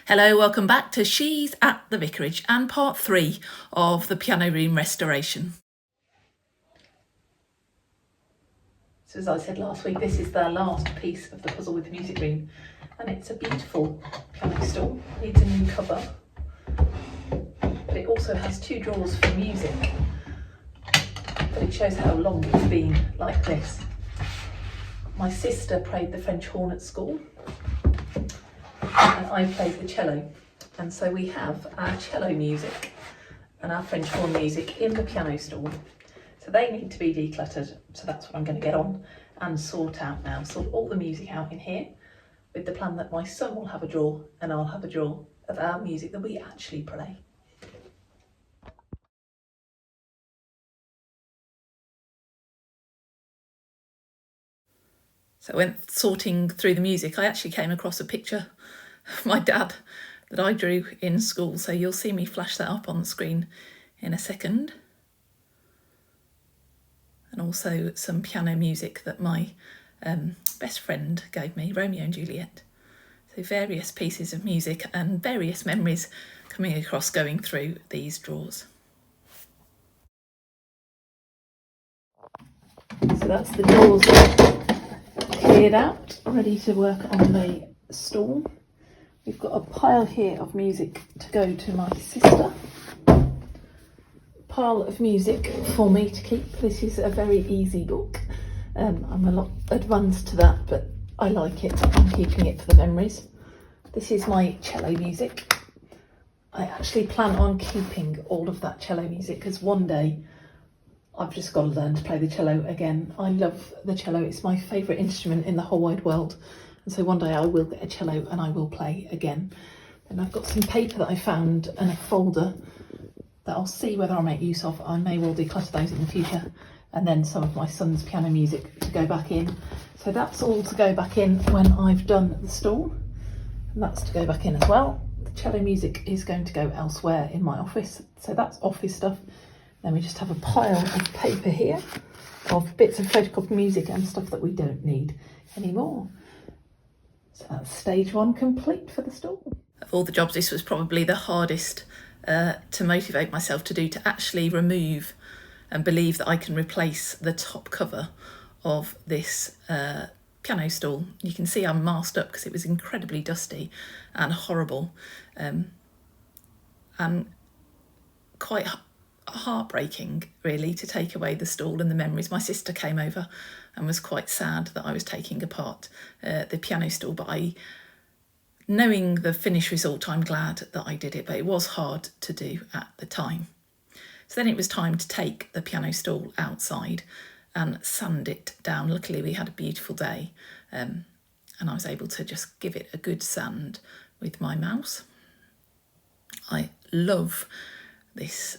Hello, welcome back to She's at the Vicarage and part 3 of the piano room restoration. So as I said last week, this is the last piece of the puzzle with the music room, and it's a beautiful piano stool. It needs a new cover, but it also has 2 drawers for music, but it shows how long it's been like this. My sister played the French horn at school, and I played the cello, and so we have our cello music and our French horn music in the piano stool. So they need to be decluttered, so that's what I'm going to get on and sort out now. Sort all the music out in here, with the plan that my son will have a drawer and I'll have a drawer of our music that we actually play. So when sorting through the music, I actually came across a picture of my dad that I drew in school, so you'll see me flash that up on the screen in a second. And also some piano music that my best friend gave me, Romeo and Juliet. So various pieces of music and various memories coming across going through these drawers. So that's the drawers cleared out, ready to work on the stool. We've got a pile here of music to go to my sister. Pile of music for me to keep. This is a very easy book. I'm a lot advanced to that, but I like it. I'm keeping it for the memories. This is my cello music. I actually plan on keeping all of that cello music because one day I've just got to learn to play the cello again. I love the cello. It's my favourite instrument in the whole wide world. And so one day I will get a cello and I will play again. And I've got some paper that I found and a folder that I'll see whether I make use of. I may well declutter those in the future, and then some of my son's piano music to go back in. So that's all to go back in when I've done the stool, and that's to go back in as well. The cello music is going to go elsewhere in my office, so that's office stuff. Then we just have a pile of paper here of bits of photocopy music and stuff that we don't need anymore. So that's stage 1 complete for the stool. Of all the jobs, this was probably the hardest to motivate myself to do, to actually remove and believe that I can replace the top cover of this piano stool. You can see I'm masked up because it was incredibly dusty and horrible, and quite heartbreaking really to take away the stool and the memories. My sister came over and was quite sad that I was taking apart the piano stool, but knowing the finished result, I'm glad that I did it, but it was hard to do at the time. So then it was time to take the piano stool outside and sand it down. Luckily we had a beautiful day, and I was able to just give it a good sand with my mouse. I love this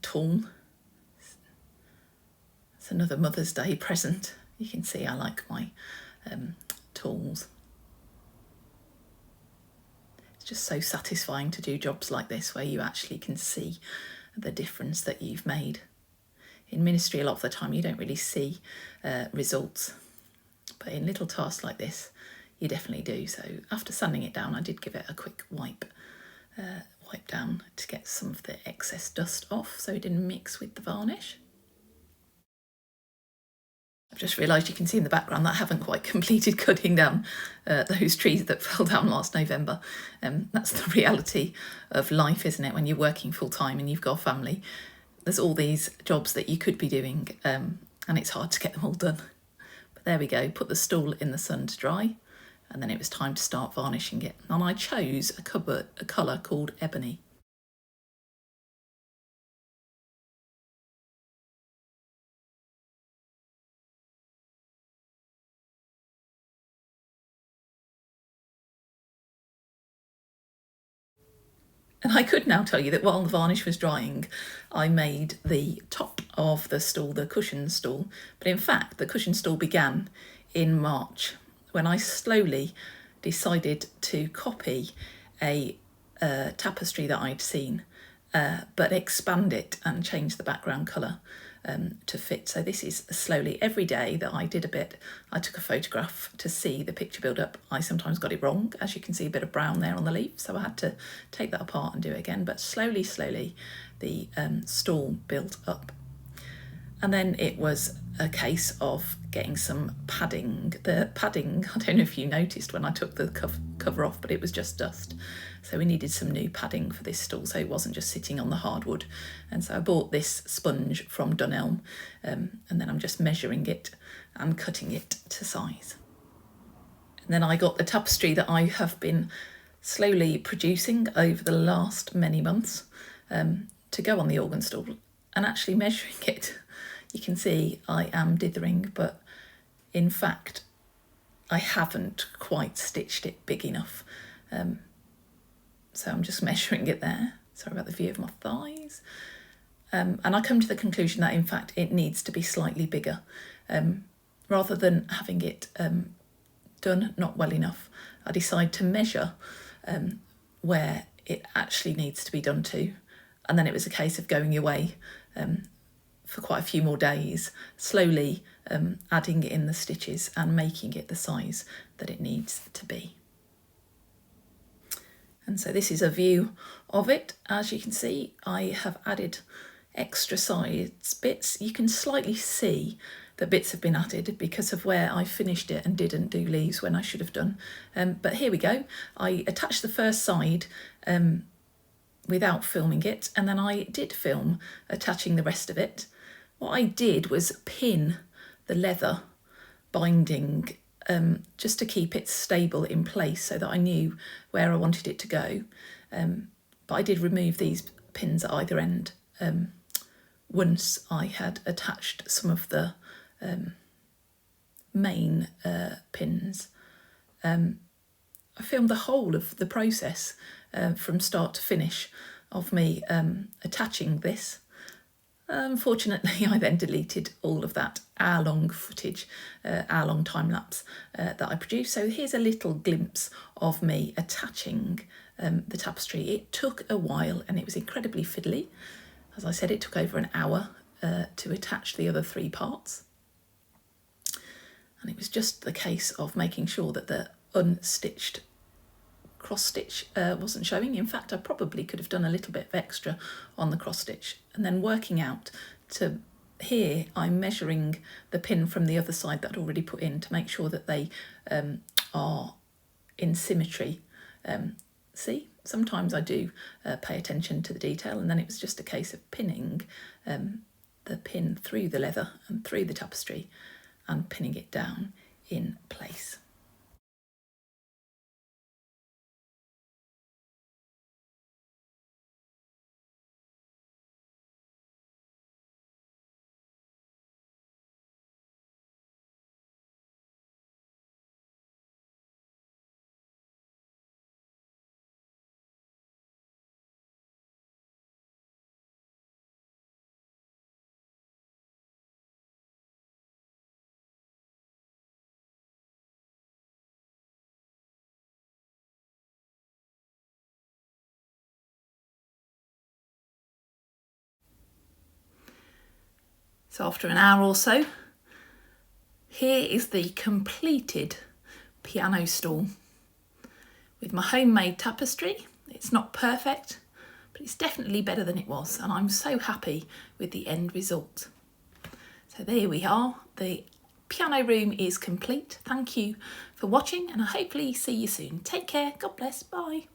tool. It's another Mother's Day present. You can see I like my tools. Just so satisfying to do jobs like this where you actually can see the difference that you've made. In ministry, a lot of the time you don't really see results, but in little tasks like this you definitely do. So after sanding it down, I did give it a quick wipe down to get some of the excess dust off so it didn't mix with the varnish. I've just realised you can see in the background that I haven't quite completed cutting down those trees that fell down last November. That's the reality of life, isn't it? When you're working full time and you've got a family, there's all these jobs that you could be doing, and it's hard to get them all done. But there we go, put the stool in the sun to dry, and then it was time to start varnishing it. And I chose a colour called ebony. And I could now tell you that while the varnish was drying, I made the top of the stool, the cushion stool. But in fact, the cushion stool began in March when I slowly decided to copy a tapestry that I'd seen, but expand it and change the background colour. to fit. So this is slowly, every day that I did a bit, I took a photograph to see the picture build up. I sometimes got it wrong, as you can see a bit of brown there on the leaf, so I had to take that apart and do it again, but slowly the stool built up. And then it was a case of getting some padding. The padding, I don't know if you noticed when I took the cover off, but it was just dust. So we needed some new padding for this stool, so it wasn't just sitting on the hardwood. And so I bought this sponge from Dunelm, and then I'm just measuring it and cutting it to size. And then I got the tapestry that I have been slowly producing over the last many months to go on the organ stool, and actually measuring it. You can see I am dithering, but in fact I haven't quite stitched it big enough. So I'm just measuring it there. Sorry about the view of my thighs. And I come to the conclusion that in fact it needs to be slightly bigger. Rather than having it done not well enough, I decide to measure where it actually needs to be done to. And then it was a case of going away for quite a few more days, slowly adding in the stitches and making it the size that it needs to be. And so this is a view of it. As you can see, I have added extra size bits. You can slightly see the bits have been added because of where I finished it and didn't do leaves when I should have done. But here we go. I attached the first side without filming it, and then I did film attaching the rest of it. What I did was pin the leather binding just to keep it stable in place so that I knew where I wanted it to go. But I did remove these pins at either end once I had attached some of the main pins. I filmed the whole of the process from start to finish of me attaching this. Unfortunately, I then deleted all of that hour-long footage, hour-long time-lapse that I produced. So here's a little glimpse of me attaching the tapestry. It took a while and it was incredibly fiddly. As I said, it took over an hour to attach the other 3 parts. And it was just the case of making sure that the unstitched cross stitch wasn't showing. In fact, I probably could have done a little bit of extra on the cross stitch, and then working out to here I'm measuring the pin from the other side that I'd already put in to make sure that they are in symmetry. See, sometimes I do pay attention to the detail, and then it was just a case of pinning the pin through the leather and through the tapestry and pinning it down in place. So after an hour or so, here is the completed piano stool with my homemade tapestry. It's not perfect, but it's definitely better than it was, and I'm so happy with the end result. So there we are. The piano room is complete. Thank you for watching, and I hopefully see you soon. Take care. God bless. Bye.